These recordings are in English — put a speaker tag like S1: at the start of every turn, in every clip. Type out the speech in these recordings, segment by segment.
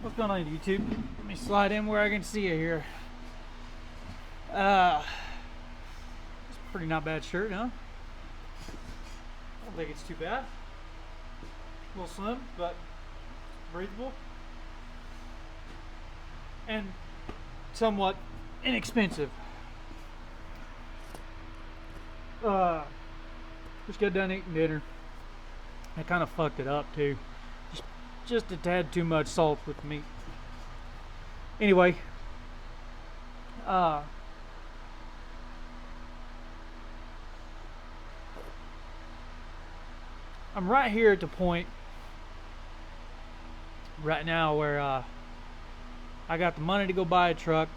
S1: What's going on, YouTube? Let me slide in where I can see you here. It's a pretty not bad shirt, huh? I don't think it's too bad. A little slim, but breathable. And somewhat inexpensive. Just got done eating dinner. I kind of fucked it up too. Just a tad too much salt with the meat. Anyway, I'm right here at the point right now where I got the money to go buy a truck.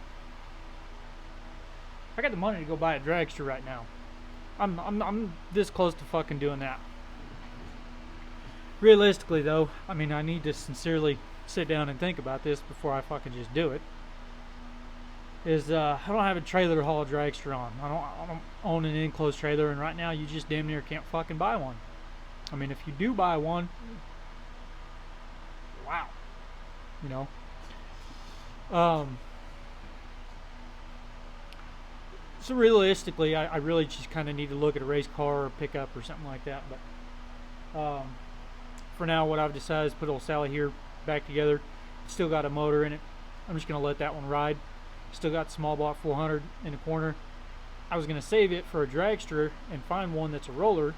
S1: I got the money to go buy a dragster right now. I'm this close to fucking doing that. Realistically though, I mean, I need to sincerely sit down and think about this before I fucking just do it. I don't have a trailer to haul a dragster on. I don't own an enclosed trailer, and right now you just damn near can't fucking buy one. I mean, if you do buy one, wow, you know. So realistically, I really just kind of need to look at a race car or pickup or something like that. But for now, what I've decided is put old Sally here back together. Still got a motor in it. I'm just going to let that one ride. Still got small block 400 in the corner. I was going to save it for a dragster and find one that's a roller.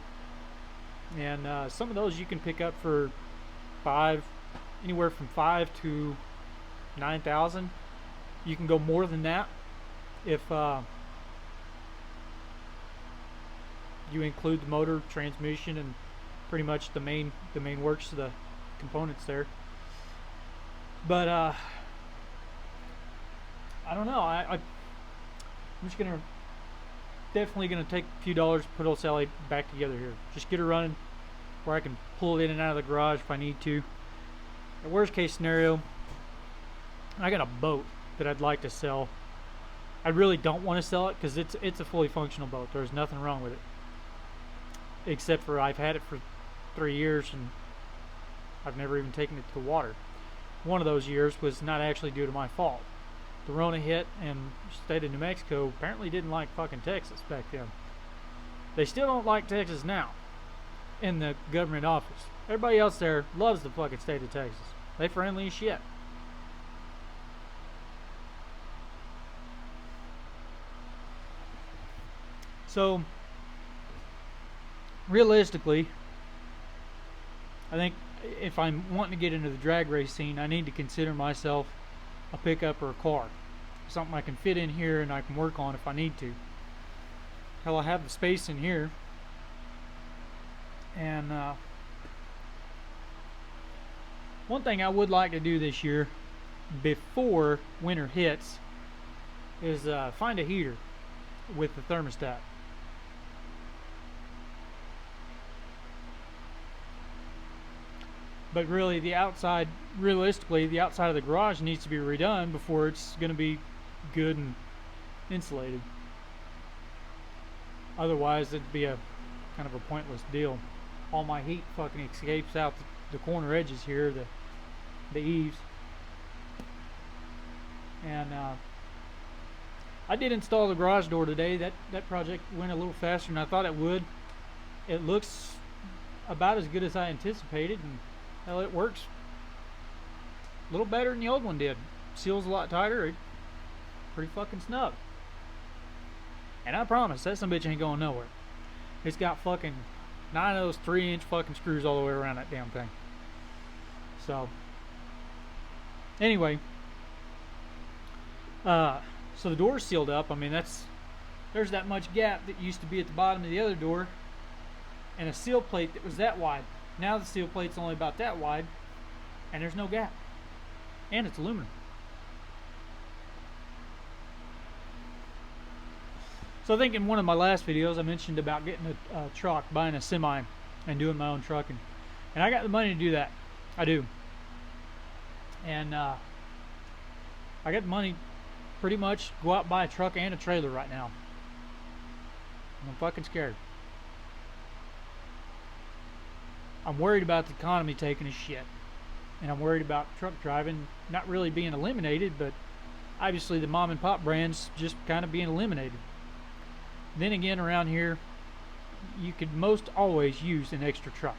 S1: And some of those you can pick up for anywhere from 5 to 9,000. You can go more than that if you include the motor, transmission, and pretty much the main works of the components there. But I don't know. I'm just definitely gonna take a few dollars to put old Sally back together here. Just get her running where I can pull it in and out of the garage if I need to. The worst case scenario, I got a boat that I'd like to sell. I really don't want to sell it because it's a fully functional boat. There's nothing wrong with it, except for I've had it for 3 years and I've never even taken it to the water. One of those years was not actually due to my fault. The Rona hit, and the state of New Mexico apparently didn't like fucking Texas back then. They still don't like Texas now in the government office. Everybody else there loves the fucking state of Texas. They friendly as shit. So realistically, I think if I'm wanting to get into the drag race scene, I need to consider myself a pickup or a car. Something I can fit in here and I can work on if I need to. Hell, I have the space in here. And one thing I would like to do this year before winter hits is find a heater with the thermostat. But really, realistically, the outside of the garage needs to be redone before it's going to be good and insulated. Otherwise, it'd be a kind of a pointless deal. All my heat fucking escapes out the corner edges here, the eaves. And I did install the garage door today. That project went a little faster than I thought it would. It looks about as good as I anticipated, and hell, it works a little better than the old one did. Seals a lot tighter. It's pretty fucking snug. And I promise that some bitch ain't going nowhere. It's got fucking 9 of those 3-inch fucking screws all the way around that damn thing. So anyway, so the door's sealed up. I mean, there's that much gap that used to be at the bottom of the other door, and a seal plate that was that wide. Now the seal plate's only about that wide, and there's no gap. And it's aluminum. So I think in one of my last videos I mentioned about getting a truck, buying a semi, and doing my own trucking. And I got the money to do that. I do. And I got the money pretty much go out and buy a truck and a trailer right now. I'm fucking scared. I'm worried about the economy taking a shit. and I'm worried about truck driving not really being eliminated, but obviously the mom and pop brands just kind of being eliminated. Then again, around here, you could most always use an extra truck.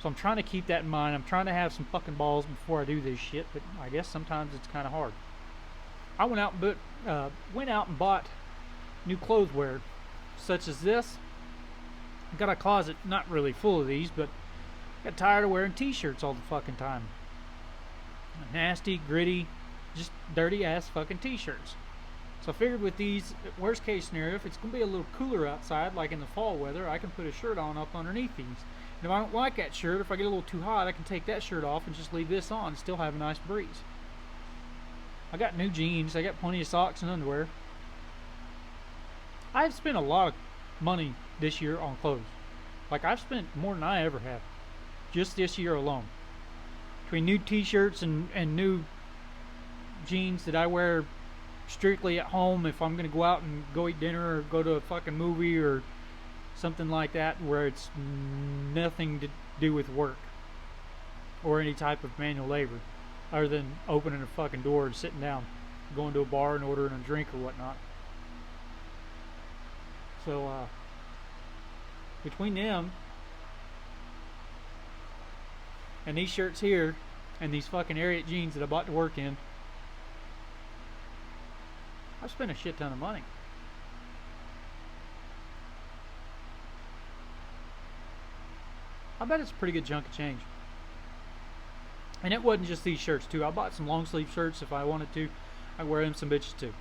S1: So I'm trying to keep that in mind. I'm trying to have some fucking balls before I do this shit, but I guess sometimes it's kind of hard. I went out and bought new clotheswear, such as this. I got a closet not really full of these, but I got tired of wearing t-shirts all the fucking time. Nasty, gritty, just dirty ass fucking t-shirts. So I figured with these, worst case scenario, if it's going to be a little cooler outside, like in the fall weather, I can put a shirt on up underneath these. And if I don't like that shirt, if I get a little too hot, I can take that shirt off and just leave this on and still have a nice breeze. I got new jeans. I got plenty of socks and underwear. I've spent a lot of money this year on clothes. Like, I've spent more than I ever have. Just this year alone. Between new t-shirts and new jeans that I wear strictly at home if I'm going to go out and go eat dinner or go to a fucking movie or something like that where it's nothing to do with work or any type of manual labor other than opening a fucking door and sitting down, going to a bar and ordering a drink or whatnot. So between them and these shirts here and these fucking Ariat jeans that I bought to work in, I've spent a shit ton of money. I bet it's a pretty good chunk of change. And it wasn't just these shirts too. I bought some long sleeve shirts if I wanted to. I wear them some bitches too.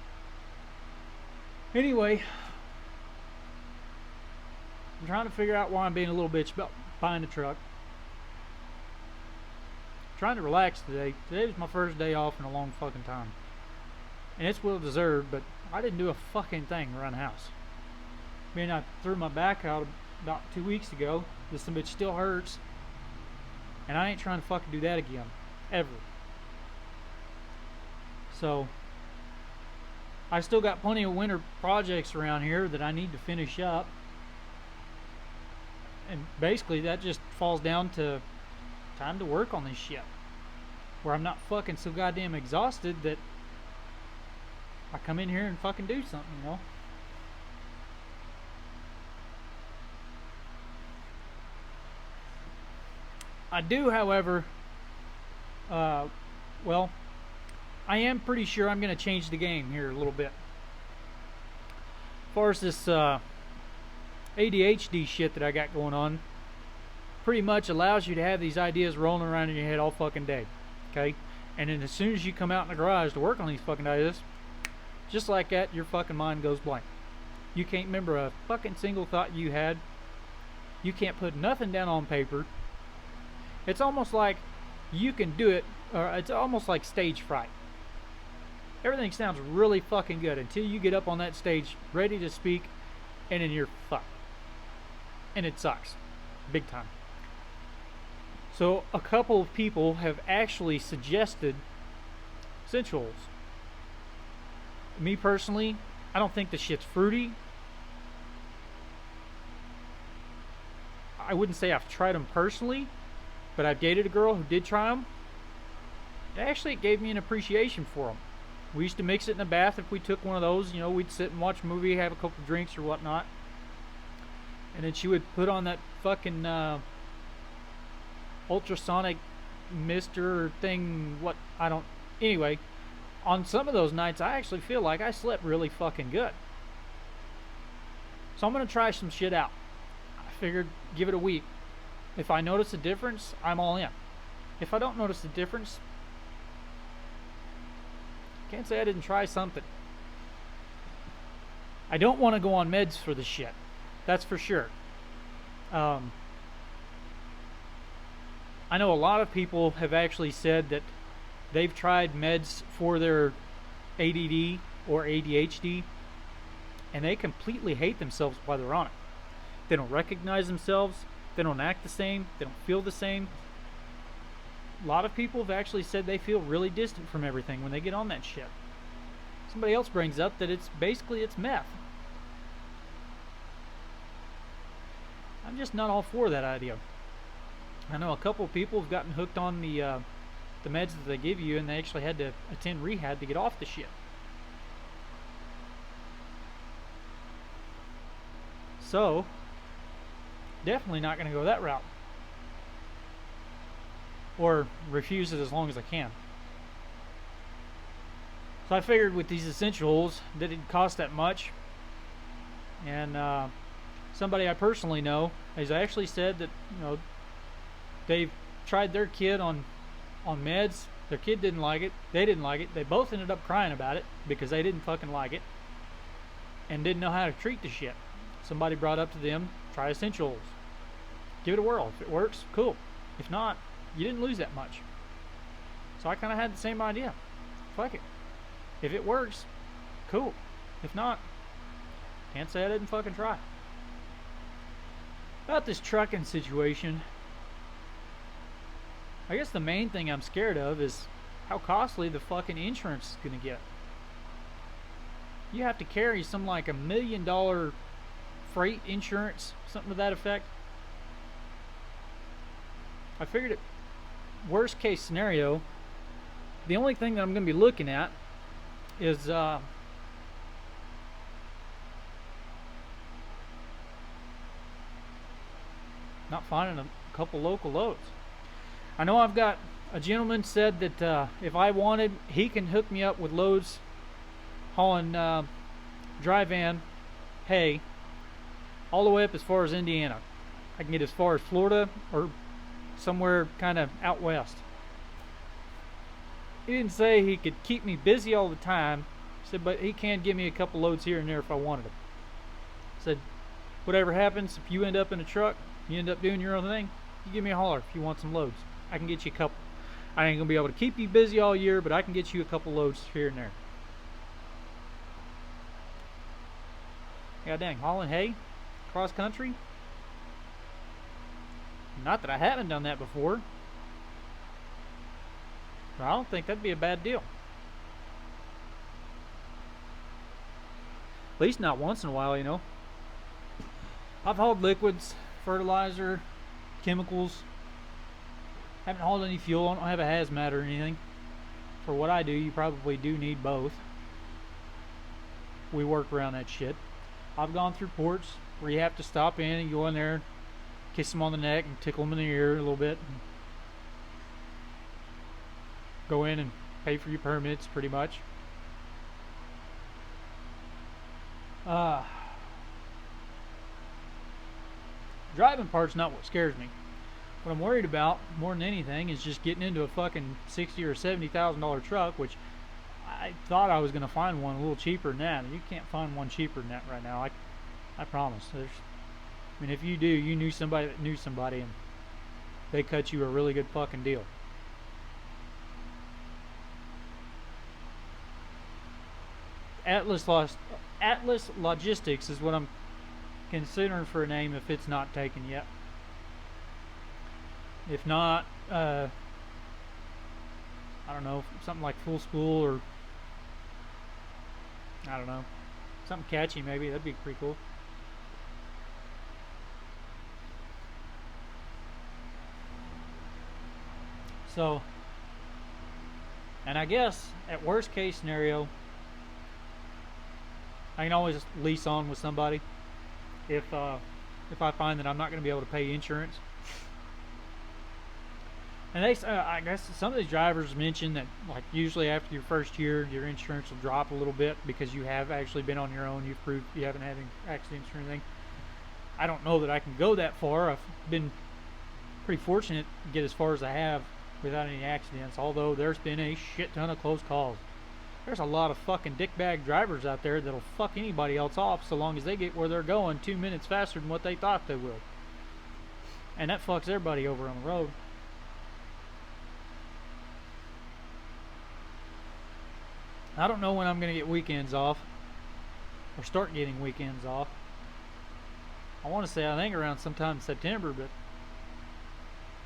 S1: Anyway, I'm trying to figure out why I'm being a little bitch about buying a truck. I'm trying to relax today. Today was my first day off in a long fucking time. And it's well deserved, but I didn't do a fucking thing around the house. I mean, I threw my back out about 2 weeks ago. This bitch still hurts. And I ain't trying to fucking do that again. Ever. So, I still got plenty of winter projects around here that I need to finish up. And basically that just falls down to time to work on this shit. Where I'm not fucking so goddamn exhausted that I come in here and fucking do something, you know? I do, however, well, I am pretty sure I'm going to change the game here a little bit. As far as this ADHD shit that I got going on, pretty much allows you to have these ideas rolling around in your head all fucking day, okay? And then as soon as you come out in the garage to work on these fucking ideas, just like that, your fucking mind goes blank. You can't remember a fucking single thought you had. You can't put nothing down on paper. It's almost like you can do it, or it's almost like stage fright. Everything sounds really fucking good until you get up on that stage ready to speak, and then you're fucked. And it sucks. Big time. So a couple of people have actually suggested essential oils. Me personally, I don't think the shit's fruity. I wouldn't say I've tried them personally, but I've dated a girl who did try them. Actually, it gave me an appreciation for them. We used to mix it in the bath if we took one of those. You know, we'd sit and watch a movie, have a couple of drinks or whatnot. And then she would put on that fucking ultrasonic mister thing. Anyway, on some of those nights, I actually feel like I slept really fucking good. So I'm going to try some shit out. I figured give it a week. If I notice a difference, I'm all in. If I don't notice a difference, can't say I didn't try something. I don't want to go on meds for the shit. That's for sure. I know a lot of people have actually said that they've tried meds for their ADD or ADHD, and they completely hate themselves while they're on it. They don't recognize themselves. They don't act the same. They don't feel the same. A lot of people have actually said they feel really distant from everything when they get on that shit. Somebody else brings up that it's meth. I'm just not all for that idea. I know a couple of people have gotten hooked on the meds that they give you, and they actually had to attend rehab to get off the shit. So, definitely not going to go that route. Or refuse it as long as I can. So I figured with these essentials that it didn't cost that much. And somebody I personally know has actually said that, they've tried their kid on meds. Their kid didn't like it. They didn't like it. They both ended up crying about it because they didn't fucking like it and didn't know how to treat the shit. Somebody brought up to them, try essentials. Give it a whirl. If it works, cool. If not, you didn't lose that much. So I kind of had the same idea. Fuck it. If it works, cool. If not, can't say I didn't fucking try. About this trucking situation, I guess the main thing I'm scared of is how costly the fucking insurance is gonna get. You have to carry some like $1 million freight insurance, something to that effect. I figured it, worst case scenario, the only thing that I'm going to be looking at is not finding a couple local loads. I know I've got a gentleman said that if I wanted, he can hook me up with loads hauling dry van hay all the way up as far as Indiana. I can get as far as Florida or somewhere kind of out west. He didn't say he could keep me busy all the time. He said, but he can give me a couple loads here and there if I wanted them. Said, whatever happens, if you end up in a truck, you end up doing your own thing, you give me a holler if you want some loads. I can get you a couple. I ain't gonna be able to keep you busy all year, but I can get you a couple loads here and there. God dang, hauling hay cross country? Not that I haven't done that before. But I don't think that'd be a bad deal. At least not once in a while, I've hauled liquids, fertilizer, chemicals. Haven't hauled any fuel. I don't have a hazmat or anything. For what I do, you probably do need both. We work around that shit. I've gone through ports where you have to stop in and go in there, kiss them on the neck and tickle them in the ear a little bit. Go in and pay for your permits, pretty much. Driving part's not what scares me. What I'm worried about more than anything is just getting into a fucking $60,000 or $70,000 truck, which I thought I was going to find one a little cheaper than that. You can't find one cheaper than that right now. I promise. If you do, you knew somebody that knew somebody, and they cut you a really good fucking deal. Atlas Logistics is what I'm considering for a name if it's not taken yet. If not, I don't know, something like Full Spool, or I don't know, something catchy maybe. That'd be pretty cool. So, and I guess at worst case scenario, I can always lease on with somebody if I find that I'm not going to be able to pay insurance. And I guess some of these drivers mention that, like, usually after your first year, your insurance will drop a little bit because you have actually been on your own. You've proved you haven't had any accidents or anything. I don't know that I can go that far. I've been pretty fortunate to get as far as I have without any accidents, although there's been a shit ton of close calls. There's a lot of fucking dickbag drivers out there that'll fuck anybody else off so long as they get where they're going 2 minutes faster than what they thought they will. And that fucks everybody over on the road. I don't know when I'm going to get weekends off, or start getting weekends off. I want to say I think around sometime in September, but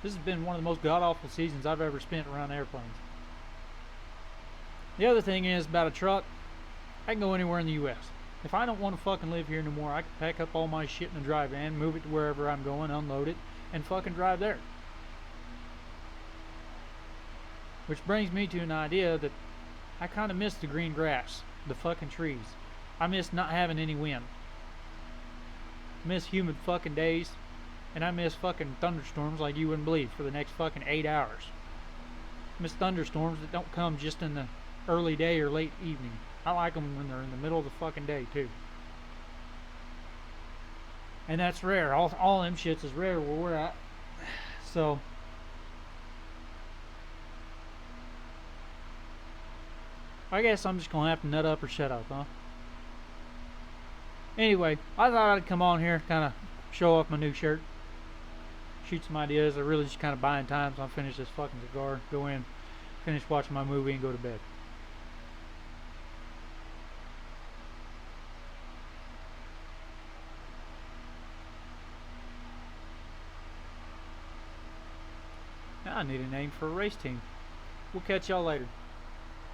S1: this has been one of the most god-awful seasons I've ever spent around airplanes. The other thing is about a truck, I can go anywhere in the U.S. If I don't want to fucking live here no more, I can pack up all my shit in a dry van, move it to wherever I'm going, unload it, and fucking drive there. Which brings me to an idea that I kind of miss the green grass, the fucking trees. I miss not having any wind. I miss humid fucking days. And I miss fucking thunderstorms like you wouldn't believe for the next fucking 8 hours. I miss thunderstorms that don't come just in the early day or late evening. I like them when they're in the middle of the fucking day too. And that's rare. All them shits is rare where we're at. So I guess I'm just gonna have to nut up or shut up, huh? Anyway, I thought I'd come on here, kind of show off my new shirt, shoot some ideas. I really just kind of buying time, so I'll finish this fucking cigar, go in, finish watching my movie, and go to bed. Now I need a name for a race team. We'll catch y'all later.